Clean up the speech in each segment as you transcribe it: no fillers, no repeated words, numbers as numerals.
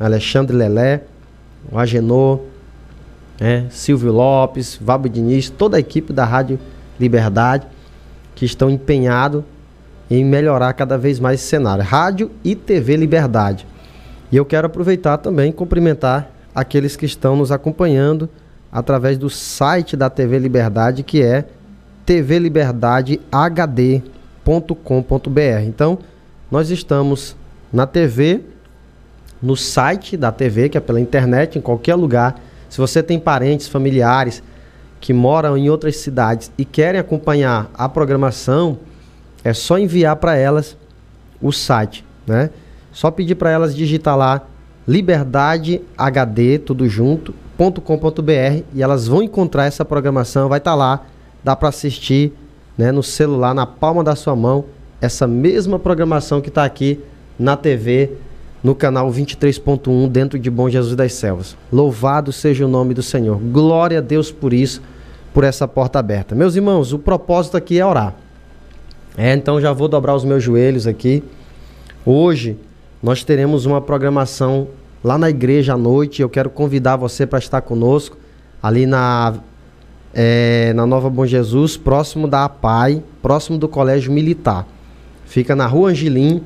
Alexandre Lelé, o Agenor, Silvio Lopes, Vabo Diniz, toda a equipe da Rádio Liberdade, que estão empenhados em melhorar cada vez mais esse cenário. Rádio e TV Liberdade. E eu quero aproveitar também e cumprimentar aqueles que estão nos acompanhando através do site da TV Liberdade, que é tvliberdadehd.com.br. Então, nós estamos na TV, no site da TV, que é pela internet, em qualquer lugar. Se você tem parentes, familiares que moram em outras cidades e querem acompanhar a programação, é só enviar para elas o site, né? Só pedir para elas digitar lá liberdadehd, tudo junto, .com.br, e elas vão encontrar essa programação, vai estar lá, dá para assistir, né, no celular, na palma da sua mão, essa mesma programação que está aqui na TV, no canal 23.1, dentro de Bom Jesus das Selvas. Louvado seja o nome do Senhor. Glória a Deus por isso, por essa porta aberta. Meus irmãos, o propósito aqui é orar. Então já vou dobrar os meus joelhos aqui. Hoje nós teremos uma programação lá na igreja à noite. Eu quero convidar você para estar conosco ali na Nova Bom Jesus, próximo da APAI, próximo do Colégio Militar. Fica na Rua Angelim,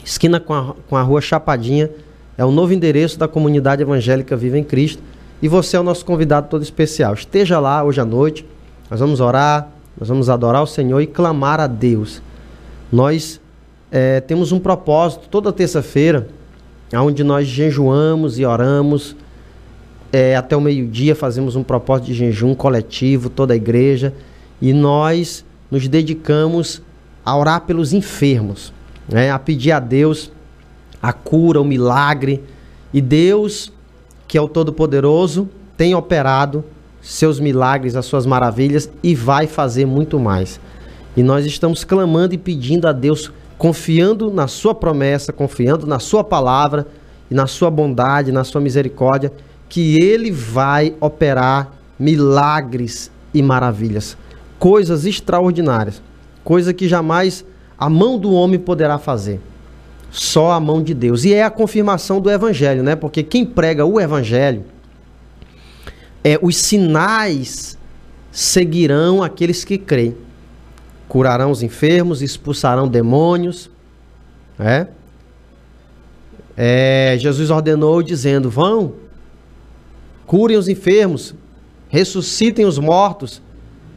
esquina com a Rua Chapadinha. É o novo endereço da Comunidade Evangélica Viva em Cristo. E você é o nosso convidado todo especial. Esteja lá hoje à noite. Nós vamos orar, nós vamos adorar o Senhor e clamar a Deus. Nós temos um propósito toda terça-feira, onde nós jejuamos e oramos. Até o meio-dia fazemos um propósito de jejum coletivo, toda a igreja. E nós nos dedicamos a orar pelos enfermos, a pedir a Deus a cura, o milagre. E Deus, que é o Todo-Poderoso, tem operado seus milagres, as suas maravilhas, e vai fazer muito mais. E nós estamos clamando e pedindo a Deus, confiando na sua promessa, confiando na sua palavra e na sua bondade, na sua misericórdia, que Ele vai operar milagres e maravilhas, coisas extraordinárias, coisa que jamais a mão do homem poderá fazer, só a mão de Deus. E é a confirmação do Evangelho, né? Porque quem prega o Evangelho, os sinais seguirão aqueles que creem. Curarão os enfermos, expulsarão demônios. Jesus ordenou dizendo: vão, curem os enfermos, ressuscitem os mortos.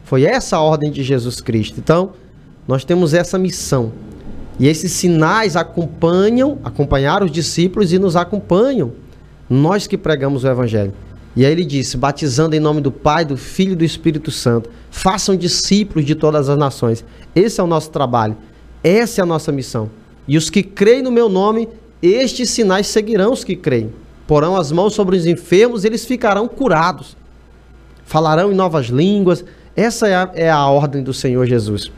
Foi essa a ordem de Jesus Cristo. Então, nós temos essa missão. E esses sinais acompanharam os discípulos e nos acompanham, nós que pregamos o Evangelho. E aí ele disse: batizando em nome do Pai, do Filho e do Espírito Santo, façam discípulos de todas as nações. Esse é o nosso trabalho, essa é a nossa missão. E os que creem no meu nome, estes sinais seguirão os que creem. Porão as mãos sobre os enfermos, eles ficarão curados. Falarão em novas línguas. Essa é a ordem do Senhor Jesus.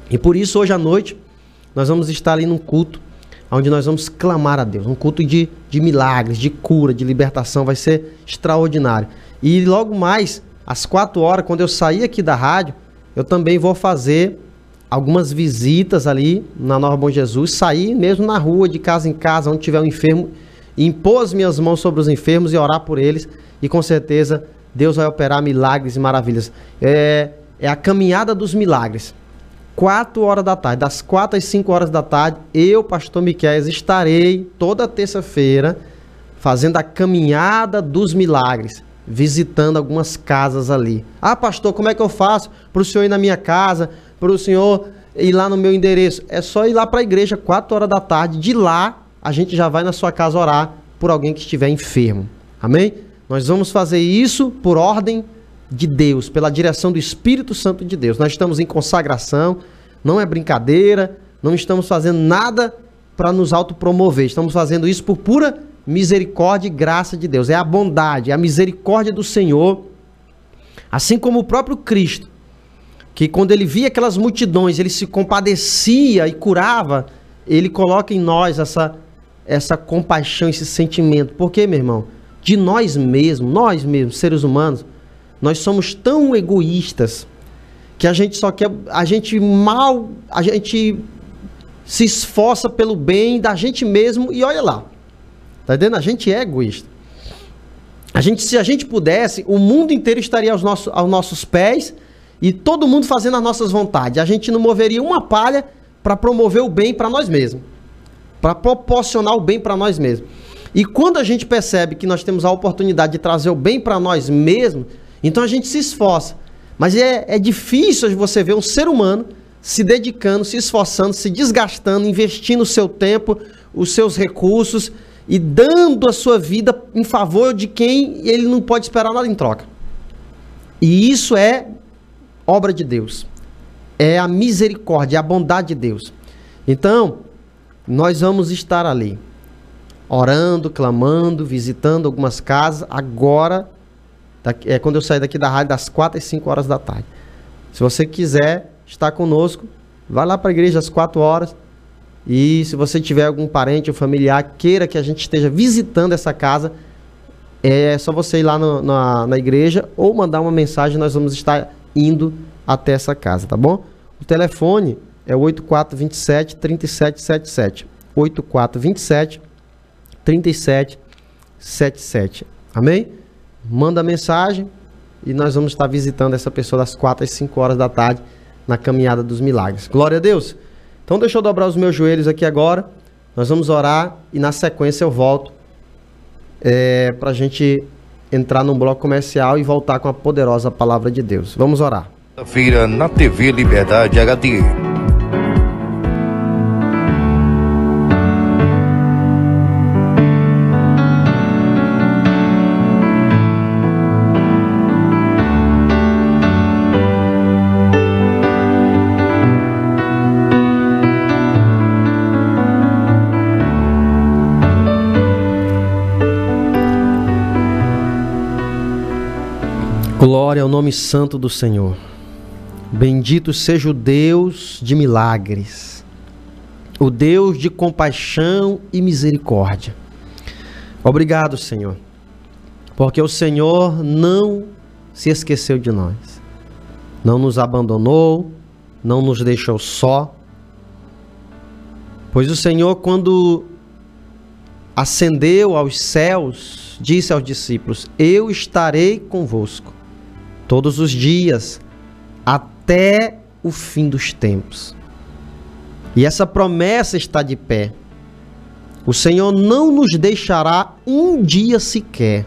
E por isso, hoje à noite, nós vamos estar ali num culto, onde nós vamos clamar a Deus. Um culto de milagres, de cura, de libertação. Vai ser extraordinário. E logo mais, às 4 horas, quando eu sair aqui da rádio, eu também vou fazer algumas visitas ali na Nova Bom Jesus. Sair mesmo na rua, de casa em casa, onde tiver um enfermo, e impor as minhas mãos sobre os enfermos e orar por eles. E com certeza, Deus vai operar milagres e maravilhas. É a caminhada dos milagres. 4 horas da tarde, das 4 às 5 horas da tarde, eu, pastor Miquéias, estarei toda terça-feira fazendo a caminhada dos milagres, visitando algumas casas ali. Ah, pastor, como é que eu faço para o senhor ir na minha casa, para o senhor ir lá no meu endereço? É só ir lá para a igreja, 4 horas da tarde. De lá, a gente já vai na sua casa orar por alguém que estiver enfermo. Amém? Nós vamos fazer isso por ordem de Deus, pela direção do Espírito Santo de Deus. Nós estamos em consagração, não é brincadeira, não estamos fazendo nada para nos autopromover, estamos fazendo isso por pura misericórdia e graça de Deus. É a bondade, é a misericórdia do Senhor, assim como o próprio Cristo, que quando ele via aquelas multidões, ele se compadecia e curava. Ele coloca em nós essa compaixão, esse sentimento. Por quê, meu irmão? De nós mesmos, seres humanos, nós somos tão egoístas que a gente só quer, a gente se esforça pelo bem da gente mesmo e olha lá. Tá entendendo? A gente é egoísta. Se a gente pudesse, o mundo inteiro estaria aos nossos pés e todo mundo fazendo as nossas vontades. A gente não moveria uma palha para promover o bem para nós mesmos, para proporcionar o bem para nós mesmos. E quando a gente percebe que nós temos a oportunidade de trazer o bem para nós mesmos, então a gente se esforça. Mas é difícil você ver um ser humano se dedicando, se esforçando, se desgastando, investindo o seu tempo, os seus recursos e dando a sua vida em favor de quem ele não pode esperar nada em troca. E isso é obra de Deus. É a misericórdia, a bondade de Deus. Então, nós vamos estar ali, orando, clamando, visitando algumas casas. Agora, quando eu sair daqui da rádio, das 4 às 5 horas da tarde. Se você quiser estar conosco, vai lá para a igreja às 4 horas. E se você tiver algum parente ou familiar queira que a gente esteja visitando essa casa, é só você ir lá na igreja ou mandar uma mensagem, nós vamos estar indo até essa casa, tá bom? O telefone é o 8427-3777. 8427-3777. Amém? Manda mensagem e nós vamos estar visitando essa pessoa das 4 às 5 horas da tarde na caminhada dos milagres. Glória a Deus! Então deixa eu dobrar os meus joelhos aqui agora. Nós vamos orar e na sequência eu volto para a gente entrar num bloco comercial e voltar com a poderosa palavra de Deus. Vamos orar. Feira na TV Liberdade HD. Glória ao nome santo do Senhor. Bendito seja o Deus de milagres, o Deus de compaixão e misericórdia. Obrigado, Senhor, porque o Senhor não se esqueceu de nós, não nos abandonou, não nos deixou só, pois o Senhor, quando ascendeu aos céus, disse aos discípulos: eu estarei convosco todos os dias, até o fim dos tempos. E essa promessa está de pé. O Senhor não nos deixará um dia sequer.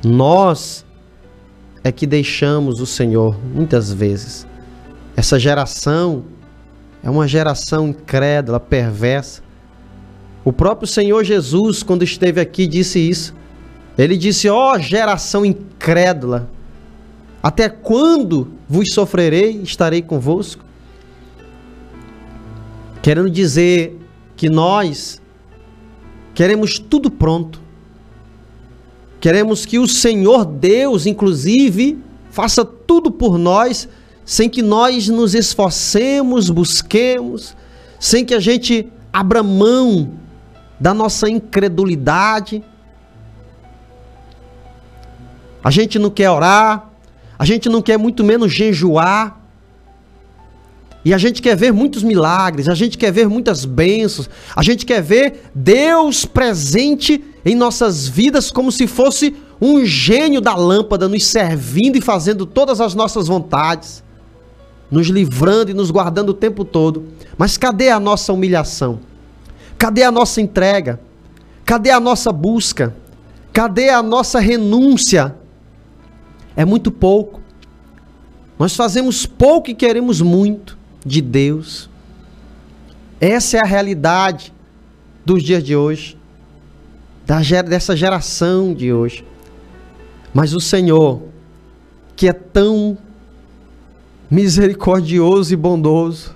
Nós é que deixamos o Senhor muitas vezes. Essa geração é uma geração incrédula, perversa. O próprio Senhor Jesus, quando esteve aqui, disse isso. Ele disse: ó geração incrédula, até quando vos sofrerei, estarei convosco? Querendo dizer que nós queremos tudo pronto. Queremos que o Senhor Deus, inclusive, faça tudo por nós, sem que nós nos esforcemos, busquemos, sem que a gente abra mão da nossa incredulidade. A gente não quer orar, a gente não quer muito menos jejuar, e a gente quer ver muitos milagres, a gente quer ver muitas bênçãos, a gente quer ver Deus presente em nossas vidas como se fosse um gênio da lâmpada nos servindo e fazendo todas as nossas vontades, nos livrando e nos guardando o tempo todo. Mas cadê a nossa humilhação? Cadê a nossa entrega? Cadê a nossa busca? Cadê a nossa renúncia? É muito pouco. Nós fazemos pouco e queremos muito de Deus. Essa é a realidade dos dias de hoje, dessa geração de hoje. Mas o Senhor, que é tão misericordioso e bondoso,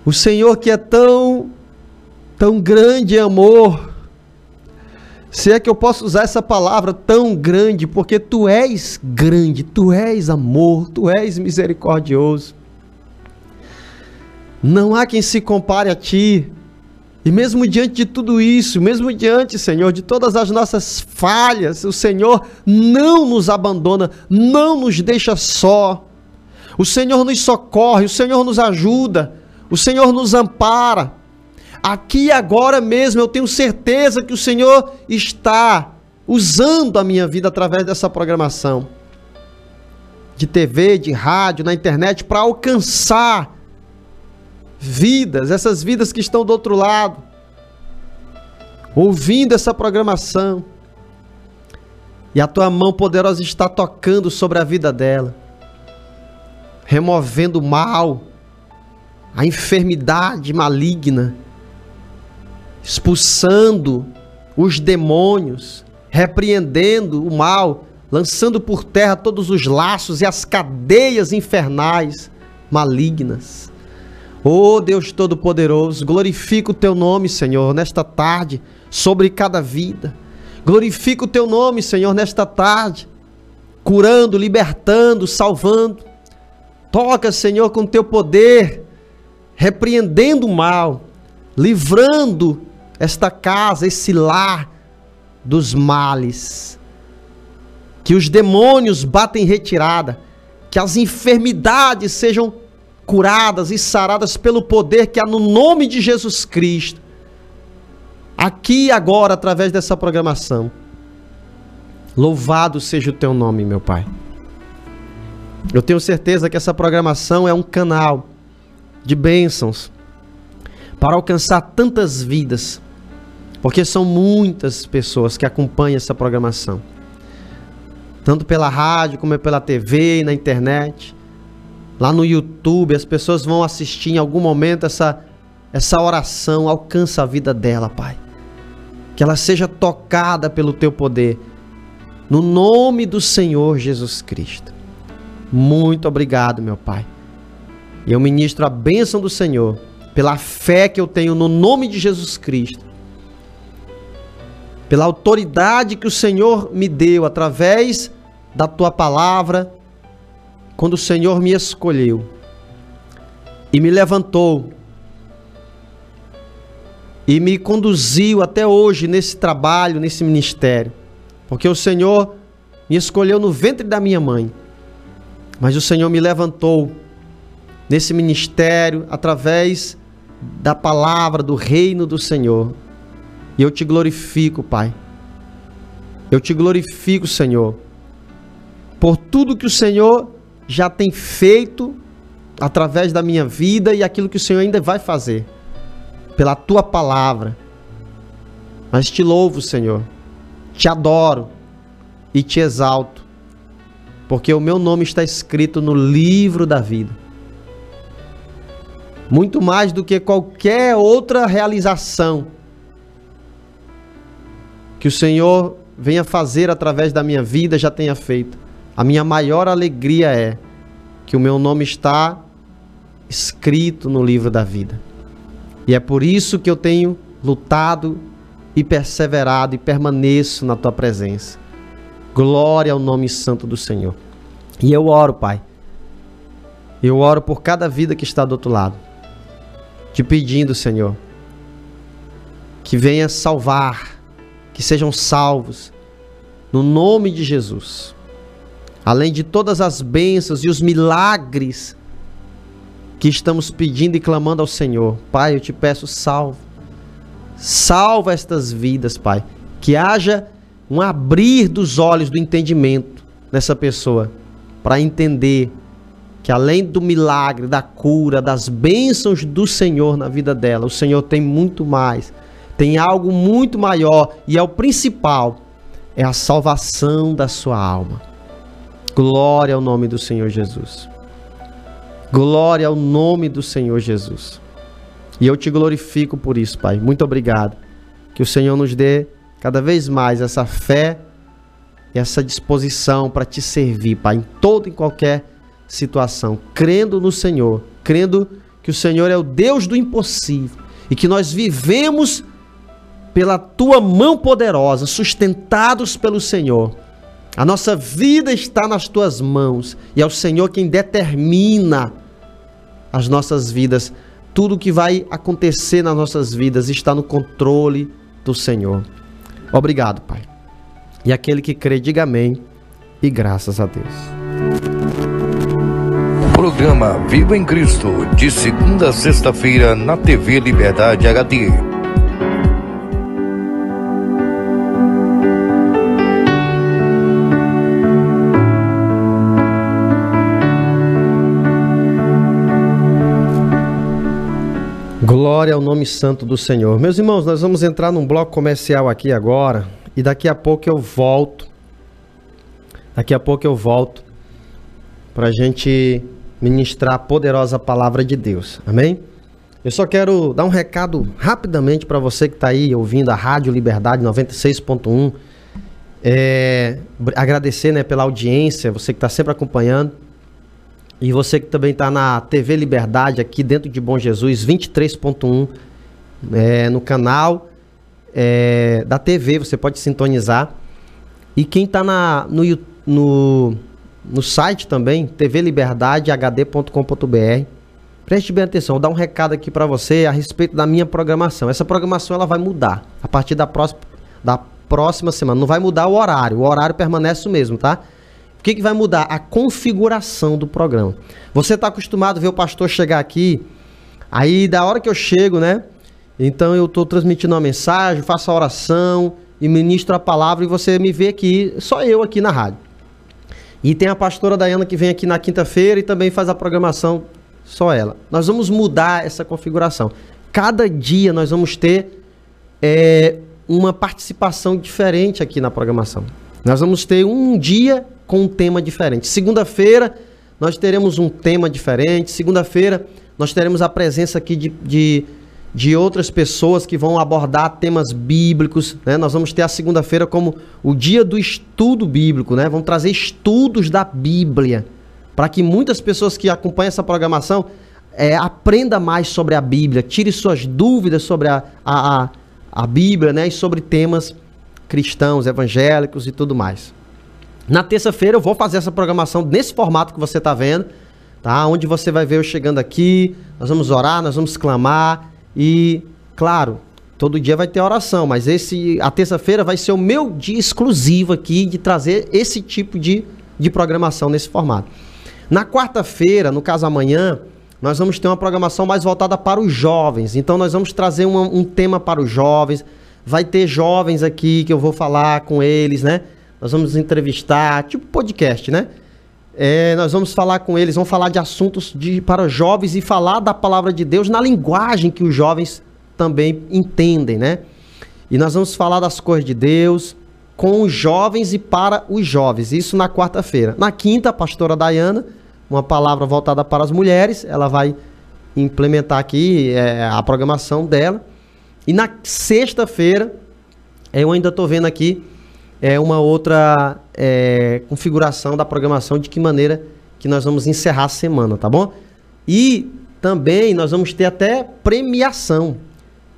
o Senhor que é tão grande em amor, se é que eu posso usar essa palavra, tão grande, porque tu és grande, tu és amor, tu és misericordioso. Não há quem se compare a ti. E mesmo diante de tudo isso, mesmo diante, Senhor, de todas as nossas falhas, o Senhor não nos abandona, não nos deixa só. O Senhor nos socorre, o Senhor nos ajuda, o Senhor nos ampara. Aqui e agora mesmo eu tenho certeza que o Senhor está usando a minha vida através dessa programação de TV, de rádio, na internet, para alcançar vidas, essas vidas que estão do outro lado, ouvindo essa programação. E a tua mão poderosa está tocando sobre a vida dela, removendo o mal, a enfermidade maligna, expulsando os demônios, repreendendo o mal, lançando por terra todos os laços e as cadeias infernais malignas. Oh Deus Todo-Poderoso, glorifica o teu nome, Senhor, nesta tarde, sobre cada vida. Glorifica o teu nome, Senhor, nesta tarde, curando, libertando, salvando. Toca, Senhor, com teu poder, repreendendo o mal, livrando esta casa, esse lar dos males. Que os demônios batem em retirada, que as enfermidades sejam curadas e saradas pelo poder que há no nome de Jesus Cristo. Aqui e agora, através dessa programação. Louvado seja o teu nome, meu Pai. Eu tenho certeza que essa programação é um canal de bênçãos para alcançar tantas vidas, porque são muitas pessoas que acompanham essa programação, tanto pela rádio como pela TV e na internet. Lá no YouTube, as pessoas vão assistir em algum momento essa oração, alcança a vida dela, Pai. Que ela seja tocada pelo teu poder, no nome do Senhor Jesus Cristo. Muito obrigado, meu Pai. E eu ministro a bênção do Senhor, pela fé que eu tenho no nome de Jesus Cristo, pela autoridade que o Senhor me deu através da tua palavra, quando o Senhor me escolheu e me levantou e me conduziu até hoje nesse trabalho, nesse ministério, porque o Senhor me escolheu no ventre da minha mãe, mas o Senhor me levantou nesse ministério através da palavra do reino do Senhor. E eu te glorifico, Pai. Eu te glorifico, Senhor, por tudo que o Senhor já tem feito através da minha vida e aquilo que o Senhor ainda vai fazer, pela tua palavra. Mas te louvo, Senhor, te adoro e te exalto, porque o meu nome está escrito no livro da vida. Muito mais do que qualquer outra realização que o Senhor venha fazer através da minha vida, já tenha feito. A minha maior alegria é que o meu nome está escrito no livro da vida. E é por isso que eu tenho lutado e perseverado e permaneço na tua presença. Glória ao nome santo do Senhor. E eu oro, Pai. Eu oro por cada vida que está do outro lado, te pedindo, Senhor, que venha salvar, que sejam salvos, no nome de Jesus. Além de todas as bênçãos e os milagres que estamos pedindo e clamando ao Senhor, Pai, eu te peço, salva estas vidas, Pai, que haja um abrir dos olhos do entendimento nessa pessoa, para entender que além do milagre, da cura, das bênçãos do Senhor na vida dela, o Senhor tem muito mais, tem algo muito maior, e é o principal, é a salvação da sua alma. Glória ao nome do Senhor Jesus. Glória ao nome do Senhor Jesus. E eu te glorifico por isso, Pai. Muito obrigado. Que o Senhor nos dê cada vez mais essa fé e essa disposição para te servir, Pai, em toda e qualquer situação, crendo no Senhor, crendo que o Senhor é o Deus do impossível e que nós vivemos pela tua mão poderosa, sustentados pelo Senhor. A nossa vida está nas tuas mãos e é o Senhor quem determina as nossas vidas. Tudo o que vai acontecer nas nossas vidas está no controle do Senhor. Obrigado, Pai. E aquele que crê, diga amém e graças a Deus. Programa Viva em Cristo, de segunda a sexta-feira na TV Liberdade HD. Glória ao nome santo do Senhor. Meus irmãos, nós vamos entrar num bloco comercial aqui agora e daqui a pouco eu volto. Para a gente ministrar a poderosa palavra de Deus. Amém? Eu só quero dar um recado rapidamente para você que está aí ouvindo a Rádio Liberdade 96.1. Agradecer, né, pela audiência, você que está sempre acompanhando. E você que também está na TV Liberdade, aqui dentro de Bom Jesus, 23.1, no canal da TV, você pode sintonizar. E quem está no site também, tvliberdadehd.com.br. Preste bem atenção, vou dar um recado aqui para você a respeito da minha programação. Essa programação ela vai mudar a partir da próxima semana. Não vai mudar o horário permanece o mesmo, tá? O que vai mudar? A configuração do programa. Você está acostumado a ver o pastor chegar aqui, aí da hora que eu chego, né? Então eu estou transmitindo uma mensagem, faço a oração e ministro a palavra e você me vê aqui, só eu aqui na rádio. E tem a pastora Dayana que vem aqui na quinta-feira e também faz a programação, só ela. Nós vamos mudar essa configuração. Cada dia nós vamos ter uma participação diferente aqui na programação. Nós vamos ter um dia com um tema diferente. Segunda-feira nós teremos um tema diferente. Segunda-feira nós teremos a presença aqui de outras pessoas que vão abordar temas bíblicos, né? Nós vamos ter a segunda-feira como o dia do estudo bíblico, né? Vamos trazer estudos da Bíblia, para que muitas pessoas que acompanham essa programação aprendam mais sobre a Bíblia, tire suas dúvidas sobre a Bíblia, né? E sobre temas cristãos, evangélicos e tudo mais. Na terça-feira eu vou fazer essa programação nesse formato que você está vendo, tá? Onde você vai ver eu chegando aqui, nós vamos orar, nós vamos clamar e, claro, todo dia vai ter oração, mas a terça-feira vai ser o meu dia exclusivo aqui de trazer esse tipo de programação nesse formato. Na quarta-feira, no caso amanhã, nós vamos ter uma programação mais voltada para os jovens, então nós vamos trazer um tema para os jovens, vai ter jovens aqui que eu vou falar com eles, né? Nós vamos entrevistar, tipo podcast, né? Nós vamos falar com eles, vamos falar de assuntos para jovens e falar da palavra de Deus na linguagem que os jovens também entendem, né? E nós vamos falar das coisas de Deus com os jovens e para os jovens, isso na quarta-feira. Na quinta, a pastora Dayana, uma palavra voltada para as mulheres, ela vai implementar aqui a programação dela. E na sexta-feira, eu ainda estou vendo aqui uma outra configuração da programação, de que maneira que nós vamos encerrar a semana, tá bom? E também nós vamos ter até premiação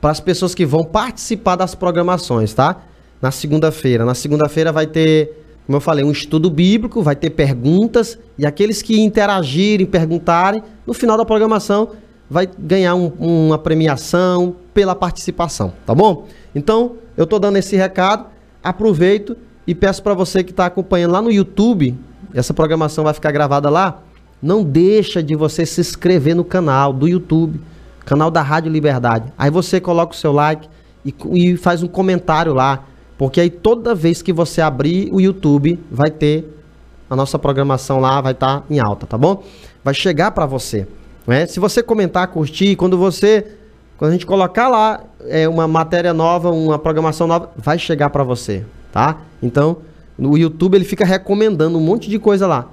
para as pessoas que vão participar das programações, tá? Na segunda-feira. Na segunda-feira vai ter, como eu falei, um estudo bíblico, vai ter perguntas, e aqueles que interagirem, perguntarem, no final da programação vai ganhar uma premiação pela participação, tá bom? Então, eu tô dando esse recado, aproveito e peço para você que está acompanhando lá no YouTube, essa programação vai ficar gravada lá, não deixa de você se inscrever no canal do YouTube, canal da Rádio Liberdade. Aí você coloca o seu like e faz um comentário lá, porque aí toda vez que você abrir o YouTube, vai ter a nossa programação lá, vai estar em alta, tá bom? Vai chegar para você. Se você comentar, curtir, quando a gente colocar lá uma matéria nova, uma programação nova, vai chegar para você, tá? Então, no YouTube ele fica recomendando um monte de coisa lá.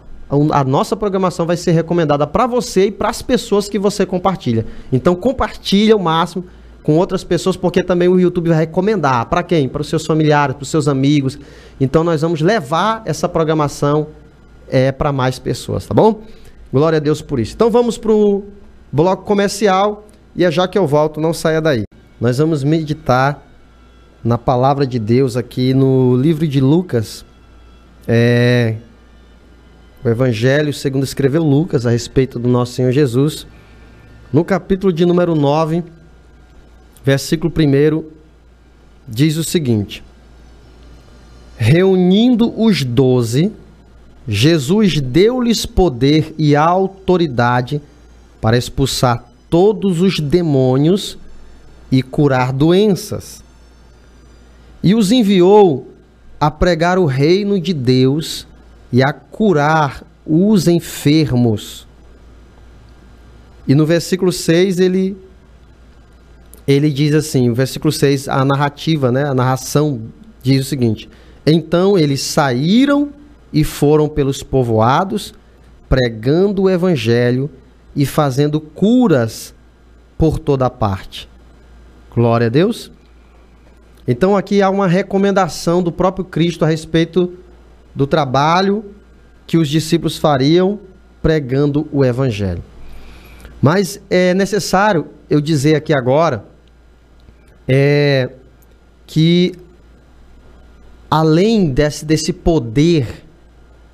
A nossa programação vai ser recomendada para você e para as pessoas que você compartilha. Então, compartilha o máximo com outras pessoas, porque também o YouTube vai recomendar. Para quem? Para os seus familiares, para os seus amigos. Então, nós vamos levar essa programação para mais pessoas, tá bom? Glória a Deus por isso. Então vamos para o bloco comercial e já que eu volto, não saia daí. Nós vamos meditar na palavra de Deus aqui no livro de Lucas. O Evangelho segundo escreveu Lucas a respeito do nosso Senhor Jesus. No capítulo de número 9, versículo 1, diz o seguinte: reunindo os 12, Jesus deu-lhes poder e autoridade para expulsar todos os demônios e curar doenças. E os enviou a pregar o reino de Deus e a curar os enfermos. E no versículo 6 ele diz assim, o versículo 6, a narrativa, né, a narração diz o seguinte: então eles saíram e foram pelos povoados, pregando o evangelho e fazendo curas por toda parte. Glória a Deus. Então aqui há uma recomendação do próprio Cristo a respeito do trabalho que os discípulos fariam pregando o evangelho. Mas é necessário eu dizer aqui agora que além desse poder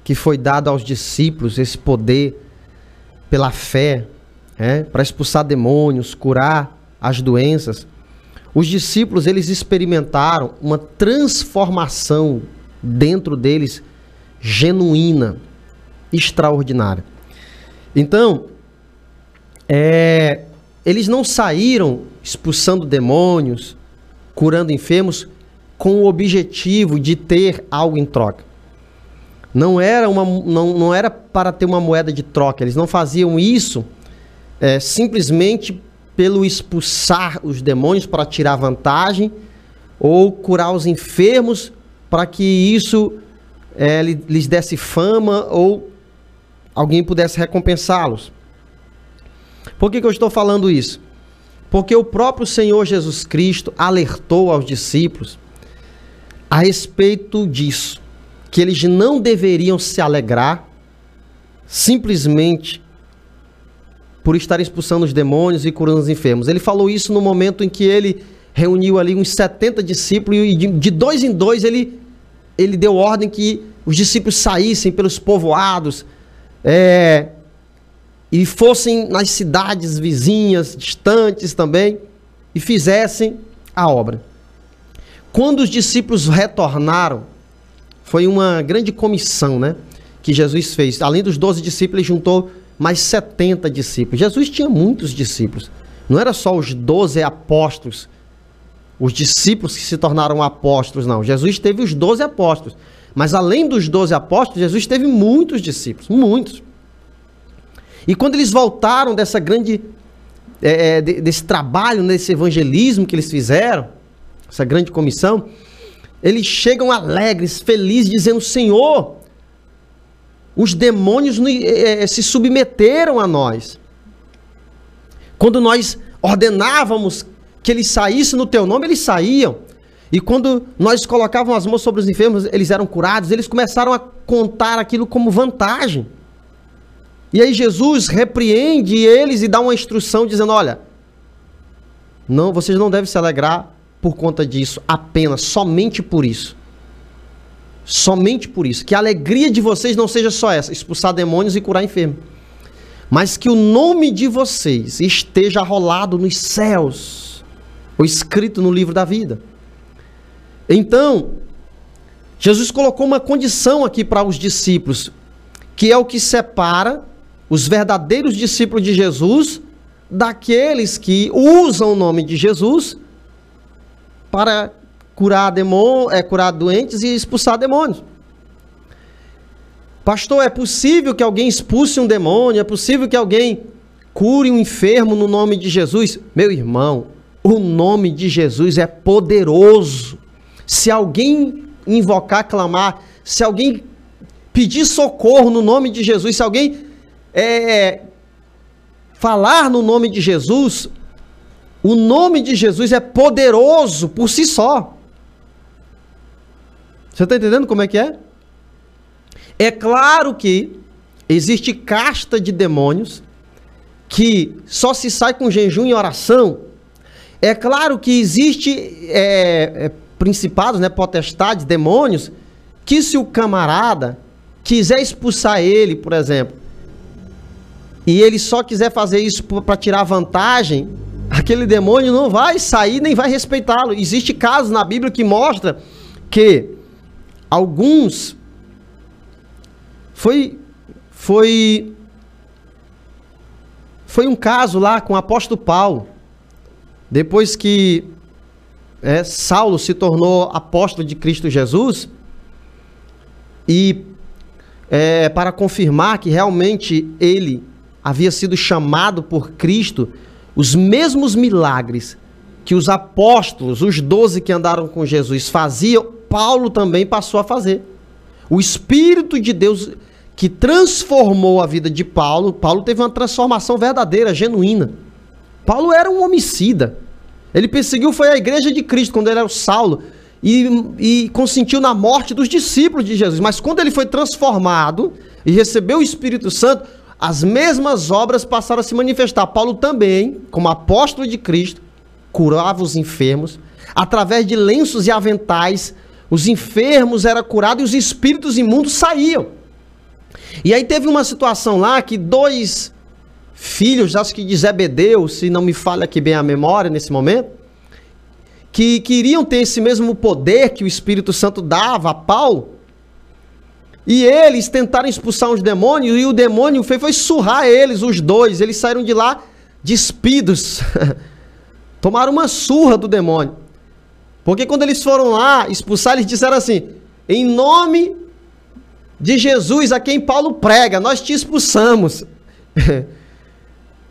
que foi dado aos discípulos, esse poder pela fé, para expulsar demônios, curar as doenças, os discípulos eles experimentaram uma transformação dentro deles genuína, extraordinária. Então, eles não saíram expulsando demônios, curando enfermos, com o objetivo de ter algo em troca. Não era para ter uma moeda de troca. Eles não faziam isso simplesmente pelo expulsar os demônios para tirar vantagem ou curar os enfermos para que isso lhes desse fama ou alguém pudesse recompensá-los. Por que eu estou falando isso? Porque o próprio Senhor Jesus Cristo alertou aos discípulos a respeito disso, que eles não deveriam se alegrar simplesmente por estar expulsando os demônios e curando os enfermos. Ele falou isso no momento em que ele reuniu ali uns 70 discípulos e de dois em dois ele deu ordem que os discípulos saíssem pelos povoados e fossem nas cidades vizinhas, distantes também, e fizessem a obra. Quando os discípulos retornaram, foi uma grande comissão, né, que Jesus fez. Além dos 12 discípulos, ele juntou mais 70 discípulos. Jesus tinha muitos discípulos. Não era só os 12 apóstolos, os discípulos que se tornaram apóstolos, não. Jesus teve os 12 apóstolos. Mas além dos 12 apóstolos, Jesus teve muitos discípulos, muitos. E quando eles voltaram dessa grande, desse trabalho, desse evangelismo que eles fizeram, essa grande comissão, eles chegam alegres, felizes, dizendo: Senhor, os demônios se submeteram a nós. Quando nós ordenávamos que eles saíssem no teu nome, eles saíam. E quando nós colocávamos as mãos sobre os enfermos, eles eram curados. Eles começaram a contar aquilo como vantagem. E aí Jesus repreende eles e dá uma instrução dizendo: olha, não, vocês não devem se alegrar por conta disso, apenas, somente por isso. Somente por isso. Que a alegria de vocês não seja só essa, expulsar demônios e curar enfermos. Mas que o nome de vocês esteja arrolado nos céus, ou escrito no livro da vida. Então, Jesus colocou uma condição aqui para os discípulos, que é o que separa os verdadeiros discípulos de Jesus daqueles que usam o nome de Jesus para curar doentes e expulsar demônios. Pastor, é possível que alguém expulse um demônio? É possível que alguém cure um enfermo no nome de Jesus? Meu irmão, o nome de Jesus é poderoso. Se alguém invocar, clamar, se alguém pedir socorro no nome de Jesus, se alguém falar no nome de Jesus, o nome de Jesus é poderoso por si só. Você está entendendo como é que é? É claro que existe casta de demônios que só se sai com jejum e oração. É claro que existe principados, potestades, demônios, que se o camarada quiser expulsar ele, por exemplo, e ele só quiser fazer isso para tirar vantagem, aquele demônio não vai sair nem vai respeitá-lo. Existe casos na Bíblia que mostra que alguns Foi um caso lá com o apóstolo Paulo. Depois que Saulo se tornou apóstolo de Cristo Jesus, e para confirmar que realmente ele havia sido chamado por Cristo, os mesmos milagres que os apóstolos, os 12 que andaram com Jesus, faziam, Paulo também passou a fazer. O Espírito de Deus que transformou a vida de Paulo, Paulo teve uma transformação verdadeira, genuína. Paulo era um homicida. Ele perseguiu, foi a igreja de Cristo, quando ele era o Saulo, e consentiu na morte dos discípulos de Jesus. Mas quando ele foi transformado e recebeu o Espírito Santo, as mesmas obras passaram a se manifestar. Paulo também, como apóstolo de Cristo, curava os enfermos. Através de lenços e aventais, os enfermos eram curados e os espíritos imundos saíam. E aí teve uma situação lá que 2 filhos, acho que de Zebedeu, se não me falha aqui bem a memória nesse momento, que queriam ter esse mesmo poder que o Espírito Santo dava a Paulo, e eles tentaram expulsar os demônios, e o demônio foi surrar eles, os 2, eles saíram de lá despidos, tomaram uma surra do demônio, porque quando eles foram lá expulsar, eles disseram assim: em nome de Jesus a quem Paulo prega, nós te expulsamos.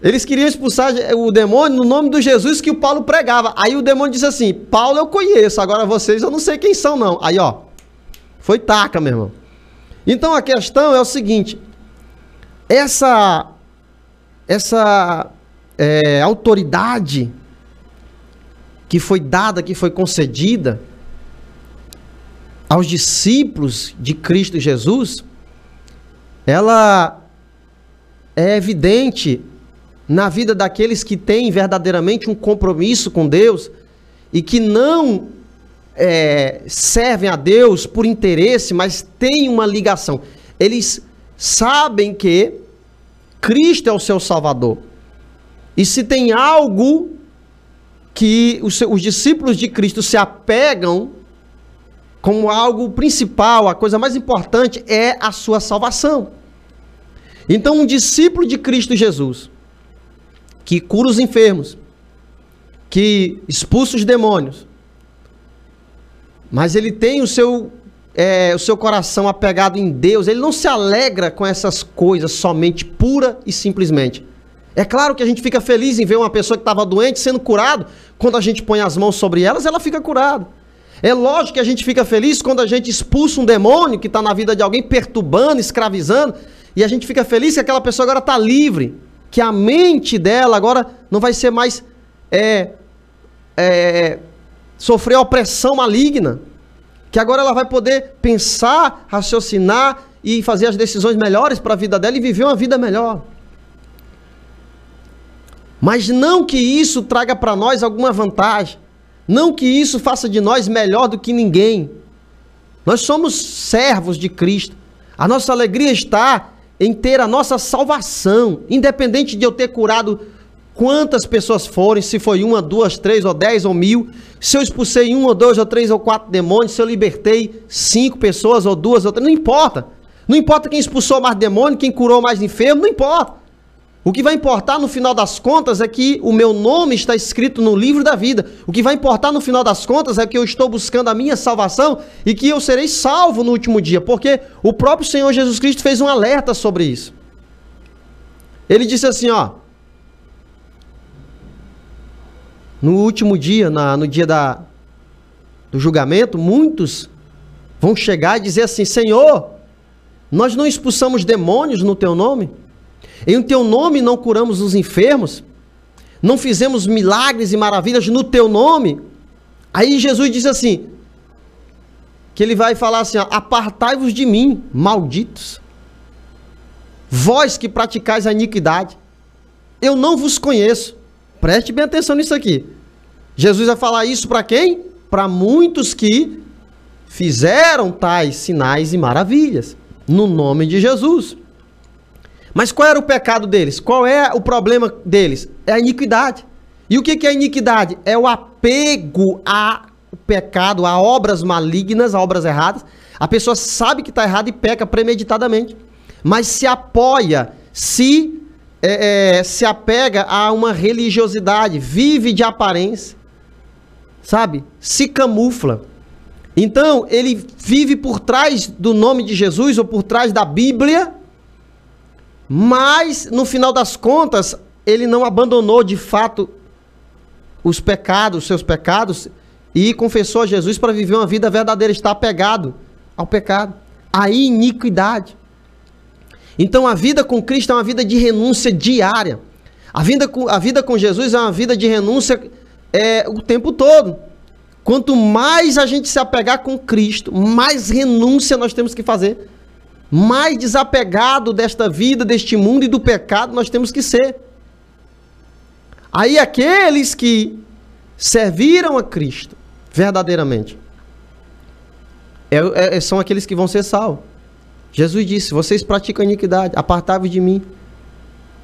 Eles queriam expulsar o demônio no nome do Jesus que o Paulo pregava. Aí o demônio disse assim: Paulo eu conheço, agora vocês eu não sei quem são não. Aí ó, foi taca, meu irmão. Então a questão é o seguinte: essa autoridade que foi dada, que foi concedida aos discípulos de Cristo Jesus, ela é evidente na vida daqueles que têm verdadeiramente um compromisso com Deus e que não servem a Deus por interesse, mas têm uma ligação. Eles sabem que Cristo é o seu Salvador. E se tem algo que os discípulos de Cristo se apegam como algo principal, a coisa mais importante é a sua salvação. Então, um discípulo de Cristo Jesus, que cura os enfermos, que expulsa os demônios, mas ele tem o seu coração apegado em Deus, ele não se alegra com essas coisas somente, pura e simplesmente. É claro que a gente fica feliz em ver uma pessoa que estava doente sendo curado, quando a gente põe as mãos sobre elas, ela fica curada. É lógico que a gente fica feliz quando a gente expulsa um demônio que está na vida de alguém, perturbando, escravizando, e a gente fica feliz que aquela pessoa agora está livre, que a mente dela agora não vai ser mais sofrer opressão maligna, que agora ela vai poder pensar, raciocinar e fazer as decisões melhores para a vida dela e viver uma vida melhor. Mas não que isso traga para nós alguma vantagem, não que isso faça de nós melhor do que ninguém. Nós somos servos de Cristo. A nossa alegria está em ter a nossa salvação, independente de eu ter curado quantas pessoas forem, se foi 1, 2, 3 ou 10 ou 1000, se eu expulsei 1 ou 2 ou 3 ou 4 demônios, se eu libertei 5 pessoas ou 2 ou 3, não importa. Não importa quem expulsou mais demônio, quem curou mais enfermo, não importa. O que vai importar no final das contas é que o meu nome está escrito no livro da vida. O que vai importar no final das contas é que eu estou buscando a minha salvação e que eu serei salvo no último dia, porque o próprio Senhor Jesus Cristo fez um alerta sobre isso. Ele disse assim, ó, no último dia, no dia do julgamento, muitos vão chegar e dizer assim: Senhor, nós não expulsamos demônios no teu nome? Em teu nome não curamos os enfermos? Não fizemos milagres e maravilhas no teu nome? Aí Jesus diz assim, que ele vai falar assim, ó, apartai-vos de mim, malditos, vós que praticais a iniquidade, eu não vos conheço. Preste bem atenção nisso aqui. Jesus vai falar isso para quem? Para muitos que fizeram tais sinais e maravilhas no nome de Jesus. Mas qual era o pecado deles? Qual é o problema deles? É a iniquidade. E o que é a iniquidade? É o apego ao pecado, a obras malignas, a obras erradas. A pessoa sabe que está errada e peca premeditadamente. mas se apoia, se apega a uma religiosidade, vive de aparência, sabe? Se camufla. Então, ele vive por trás do nome de Jesus ou por trás da Bíblia, mas, no final das contas, ele não abandonou de fato os seus pecados, e confessou a Jesus para viver uma vida verdadeira, está apegado ao pecado, à iniquidade. Então a vida com Cristo é uma vida de renúncia diária. A vida com Jesus é uma vida de renúncia o tempo todo. Quanto mais a gente se apegar com Cristo, mais renúncia nós temos que fazer. Mais desapegado desta vida, deste mundo e do pecado nós temos que ser. Aí aqueles que serviram a Cristo verdadeiramente são aqueles que vão ser salvos. Jesus disse: vocês praticam iniquidade, apartai-vos de mim.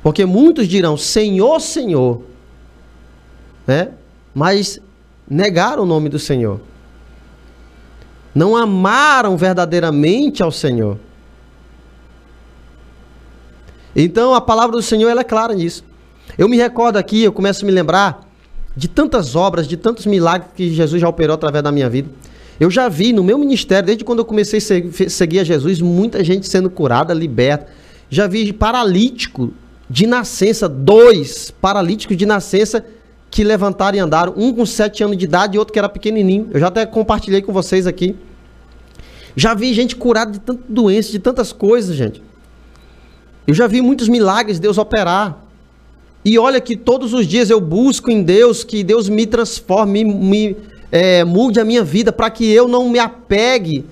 Porque muitos dirão: Senhor, Senhor, né? Mas negaram o nome do Senhor. Não amaram verdadeiramente ao Senhor. Então a palavra do Senhor, ela é clara nisso. Eu me recordo aqui, eu começo a me lembrar de tantas obras, de tantos milagres que Jesus já operou através da minha vida. Eu já vi no meu ministério, desde quando eu comecei a seguir a Jesus, muita gente sendo curada, liberta. Já vi paralítico de nascença, 2 paralíticos de nascença que levantaram e andaram, um com 7 anos de idade e outro que era pequenininho. Eu já até compartilhei com vocês aqui. Já vi gente curada de tantas doenças, de tantas coisas, gente. Eu já vi muitos milagres Deus operar. E olha que todos os dias eu busco em Deus que Deus me transforme, mude a minha vida, para que eu não me apegue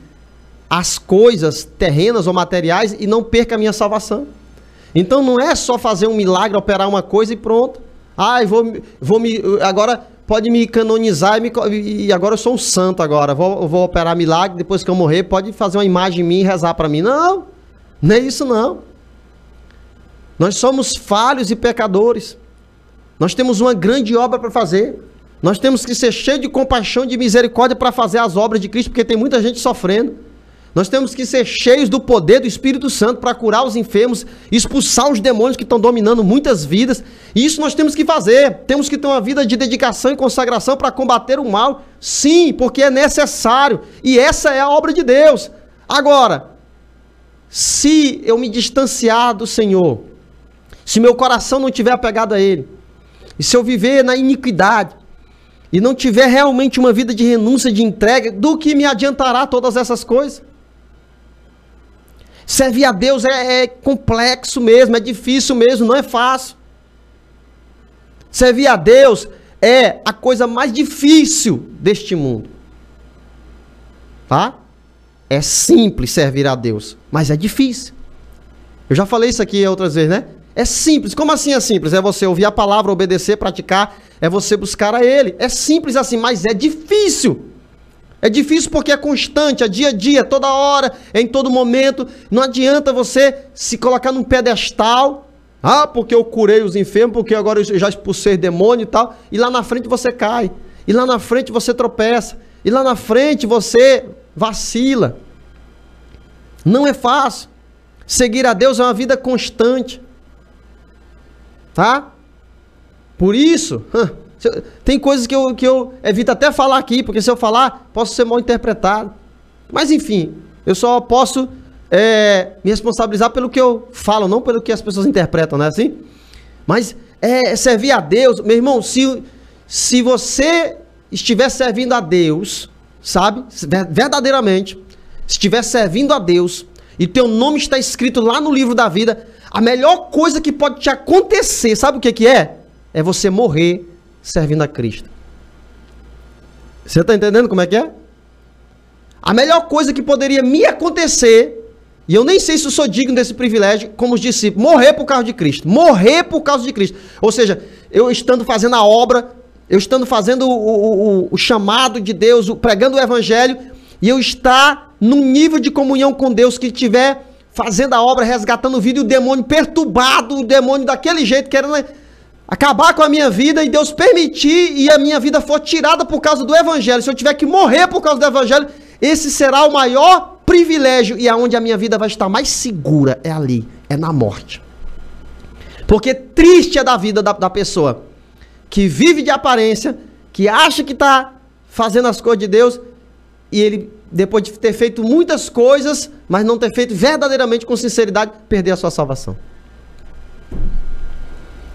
às coisas terrenas ou materiais e não perca a minha salvação. Então não é só fazer um milagre, operar uma coisa e pronto. Agora pode me canonizar e agora eu sou um santo agora. Vou operar milagre, depois que eu morrer pode fazer uma imagem em mim e rezar para mim. Não, não é isso não. Nós somos falhos e pecadores. Nós temos uma grande obra para fazer. Nós temos que ser cheios de compaixão e de misericórdia para fazer as obras de Cristo, porque tem muita gente sofrendo. Nós temos que ser cheios do poder do Espírito Santo para curar os enfermos, expulsar os demônios que estão dominando muitas vidas. E isso nós temos que fazer. Temos que ter uma vida de dedicação e consagração para combater o mal. Sim, porque é necessário. E essa é a obra de Deus. Agora, se eu me distanciar do Senhor, se meu coração não estiver apegado a Ele, e se eu viver na iniquidade, e não tiver realmente uma vida de renúncia, de entrega, do que me adiantará todas essas coisas? Servir a Deus é complexo mesmo, é difícil mesmo, não é fácil. Servir a Deus é a coisa mais difícil deste mundo. Tá? É simples servir a Deus, mas é difícil. Eu já falei isso aqui outras vezes, né? É simples. Como assim é simples? É você ouvir a palavra, obedecer, praticar, é você buscar a Ele. É simples assim, mas é difícil. É difícil porque é constante, é dia a dia, toda hora, é em todo momento. Não adianta você se colocar num pedestal. Ah, porque eu curei os enfermos, porque agora eu já expulsei demônio e tal. E lá na frente você cai. E lá na frente você tropeça. E lá na frente você vacila. Não é fácil. Seguir a Deus é uma vida constante. Tá? Por isso, tem coisas que eu evito até falar aqui, porque se eu falar, posso ser mal interpretado. Mas enfim, eu só posso me responsabilizar pelo que eu falo, não pelo que as pessoas interpretam, não é assim? Mas servir a Deus, meu irmão, se você estiver servindo a Deus, sabe, verdadeiramente, se estiver servindo a Deus, e teu nome está escrito lá no livro da vida, a melhor coisa que pode te acontecer, sabe o que é? É você morrer servindo a Cristo. Você está entendendo como é que é? A melhor coisa que poderia me acontecer, e eu nem sei se eu sou digno desse privilégio, como os discípulos, morrer por causa de Cristo. Morrer por causa de Cristo. Ou seja, eu estando fazendo a obra, eu estando fazendo o chamado de Deus, pregando o Evangelho, e eu estar num nível de comunhão com Deus que tiver fazendo a obra, resgatando o vida, e o demônio perturbado, o demônio daquele jeito, querendo acabar com a minha vida, e Deus permitir, e a minha vida for tirada por causa do Evangelho. Se eu tiver que morrer por causa do Evangelho, esse será o maior privilégio e aonde a minha vida vai estar mais segura é ali, é na morte. Porque triste é da vida da pessoa que vive de aparência, que acha que está fazendo as coisas de Deus, e ele, depois de ter feito muitas coisas, mas não ter feito verdadeiramente com sinceridade, perder a sua salvação.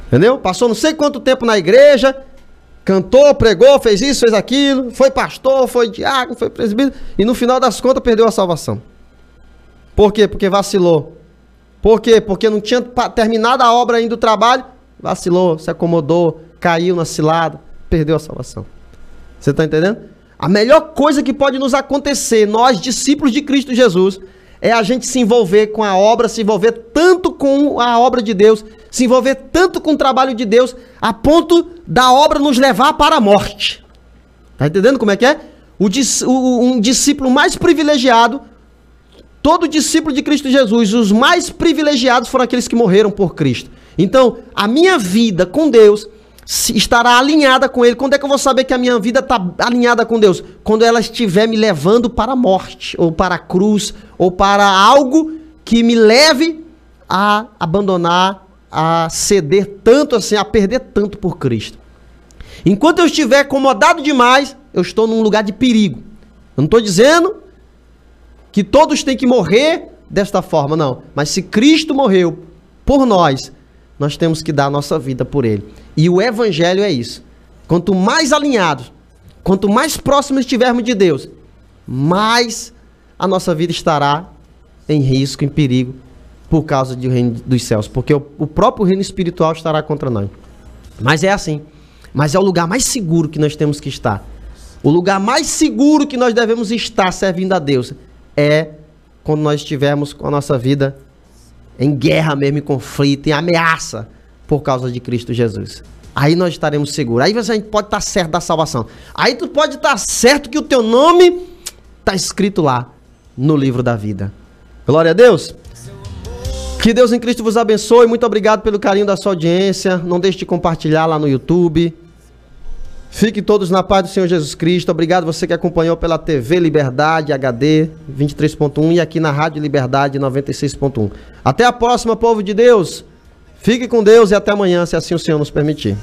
Entendeu? Passou não sei quanto tempo na igreja, cantou, pregou, fez isso, fez aquilo, foi pastor, foi diácono, foi presbítero, e no final das contas perdeu a salvação. Por quê? Porque vacilou. Por quê? Porque não tinha terminado a obra ainda do trabalho, vacilou, se acomodou, caiu na cilada, perdeu a salvação. Você está entendendo? A melhor coisa que pode nos acontecer, nós discípulos de Cristo Jesus, é a gente se envolver com a obra, se envolver tanto com a obra de Deus, se envolver tanto com o trabalho de Deus, a ponto da obra nos levar para a morte. Está entendendo como é que é? Um discípulo mais privilegiado, todo discípulo de Cristo Jesus, os mais privilegiados foram aqueles que morreram por Cristo. Então, a minha vida com Deus estará alinhada com Ele. Quando é que eu vou saber que a minha vida está alinhada com Deus? Quando ela estiver me levando para a morte, ou para a cruz, ou para algo que me leve a abandonar, a ceder tanto assim, a perder tanto por Cristo. Enquanto eu estiver acomodado demais, eu estou num lugar de perigo. Eu não estou dizendo que todos têm que morrer desta forma, não. Mas se Cristo morreu por nós, nós temos que dar a nossa vida por Ele. E o Evangelho é isso. Quanto mais alinhados, quanto mais próximos estivermos de Deus, mais a nossa vida estará em risco, em perigo, por causa do reino dos céus. Porque o próprio reino espiritual estará contra nós. Mas é assim. Mas é o lugar mais seguro que nós temos que estar. O lugar mais seguro que nós devemos estar servindo a Deus é quando nós estivermos com a nossa vida em guerra mesmo, em conflito, em ameaça, por causa de Cristo Jesus. Aí nós estaremos seguros. Aí você pode estar certo da salvação. Aí tu pode estar certo que o teu nome está escrito lá no livro da vida. Glória a Deus. Que Deus em Cristo vos abençoe. Muito obrigado pelo carinho da sua audiência. Não deixe de compartilhar lá no YouTube. Fiquem todos na paz do Senhor Jesus Cristo. Obrigado você que acompanhou pela TV Liberdade HD 23.1 e aqui na Rádio Liberdade 96.1. Até a próxima, povo de Deus. Fique com Deus e até amanhã, se assim o Senhor nos permitir.